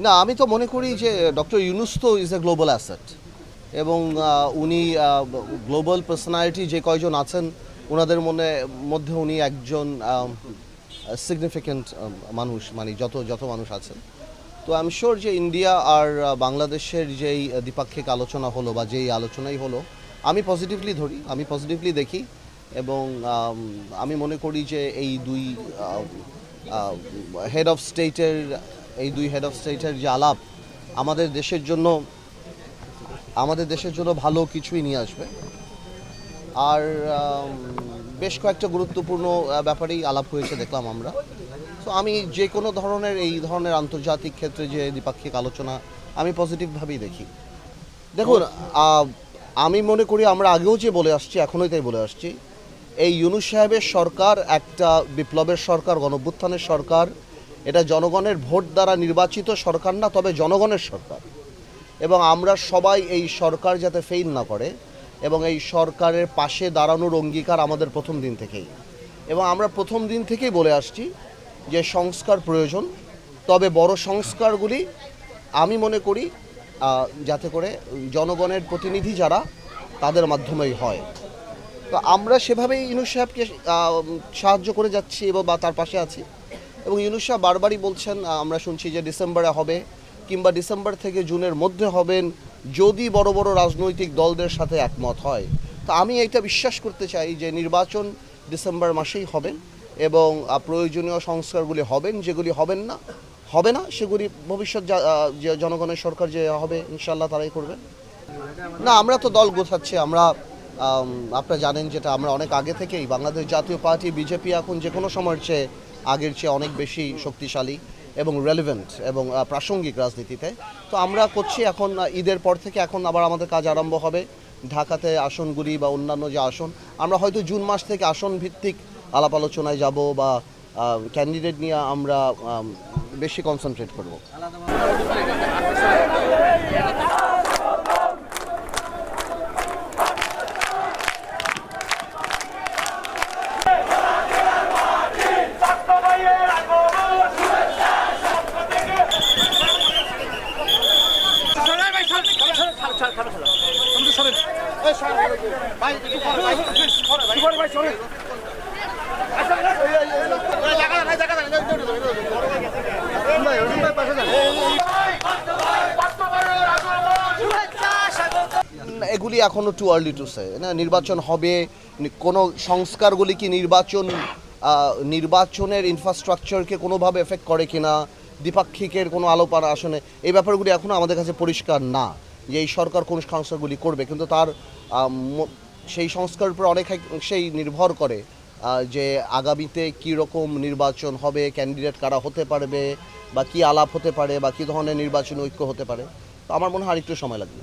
না, আমি তো মনে করি যে ডক্টর ইউনূস তো ইজ এ গ্লোবাল অ্যাসেট এবং উনি গ্লোবাল পার্সোনালিটি যে কয়জন আছেন ওনাদের মধ্যে উনি একজন সিগনিফিক্যান্ট মানুষ, মানে যত যত মানুষ আছেন। তো আই এম শিওর যে ইন্ডিয়া আর বাংলাদেশের যেই দ্বিপাক্ষিক আলোচনা হলো বা যেই আলোচনাই হলো, আমি পজিটিভলি দেখি এবং আমি মনে করি যে হেড অফ স্টেটের এই দুই হেড অফ স্টেটের যে আলাপ আমাদের দেশের জন্য ভালো কিছুই নিয়ে আসবে। আর বেশ কয়েকটা গুরুত্বপূর্ণ ব্যাপারেই আলাপ হয়েছে দেখলাম আমরা। তো আমি যে কোনো ধরনের এই ধরনের আন্তর্জাতিক ক্ষেত্রে যে দ্বিপাক্ষিক আলোচনা আমি পজিটিভভাবেই দেখি। দেখুন, আমি মনে করি আমরা আগেও যে বলে আসছি, এখনই তাই বলে আসছি, এই ইউনূস সাহেবের সরকার একটা বিপ্লবের সরকার, গণঅভ্যুত্থানের সরকার। এটা জনগণের ভোট দ্বারা নির্বাচিত সরকার না, তবে জনগণের সরকার। এবং আমরা সবাই এই সরকার যাতে ফেইল না করে এবং এই সরকারের পাশে দাঁড়ানোর অঙ্গীকার আমাদের প্রথম দিন থেকেই। এবং আমরা প্রথম দিন থেকেই বলে আসছি যে সংস্কার প্রয়োজন, তবে বড় সংস্কারগুলি আমি মনে করি যাতে করে জনগণের প্রতিনিধি যারা তাদের মাধ্যমেই হয়। তো আমরা সেভাবেই ইউনূস সাহেবকে সাহায্য করে যাচ্ছি এবং বা তার পাশে আছি। এবং ইউনূস সাহেব বারবারই বলছেন, আমরা শুনছি যে ডিসেম্বরে হবে কিংবা ডিসেম্বর থেকে জুনের মধ্যে হবেন, যদি বড় বড় রাজনৈতিক দলদের সাথে একমত হয়। তো আমি এটা বিশ্বাস করতে চাই যে নির্বাচন ডিসেম্বর মাসেই হবে এবং প্রয়োজনীয় সংস্কারগুলি হবেন, যেগুলি হবে না সেগুলি ভবিষ্যৎ যে জনগণের সরকার যে হবে ইনশাল্লাহ তারাই করবে। না, আমরা তো দল গোছাচ্ছি। আপনারা জানেন যেটা আমরা অনেক আগে থেকেই, বাংলাদেশ জাতীয় পার্টি বিজেপি এখন যে কোনো সময়ের চেয়ে আগের চেয়ে অনেক বেশি শক্তিশালী এবং রেলেভেন্ট এবং প্রাসঙ্গিক রাজনীতিতে। তো আমরা করছি এখন ঈদের পর থেকে এখন আবার আমাদের কাজ আরম্ভ হবে। ঢাকাতে আসনগুলি বা অন্যান্য যে আসন, আমরা হয়তো জুন মাস থেকে আসন ভিত্তিক আলাপ আলোচনায় যাব বা ক্যান্ডিডেট নিয়ে আমরা বেশি কনসেন্ট্রেট করব। এগুলি এখনো টু আর্লি টু সে। না, নির্বাচন হবে, কোনো সংস্কারগুলি কি নির্বাচনের ইনফ্রাস্ট্রাকচারকে কোনোভাবে এফেক্ট করে কিনা, দ্বিপাক্ষিকের কোনো আলোপাড়া আসনে, এই ব্যাপারগুলি এখনও আমাদের কাছে পরিষ্কার না যে এই সরকার কোন সংস্কারগুলি করবে। কিন্তু তার সেই সংস্কারের উপর অনেকাংশেই নির্ভর করে যে আগামীতে কী রকম নির্বাচন হবে, ক্যান্ডিডেট কারা হতে পারবে বা কী আলাপ হতে পারে বা কী ধরনের নির্বাচনী ঐক্য হতে পারে। তো আমার মনে হয় আরেকটু সময় লাগবে।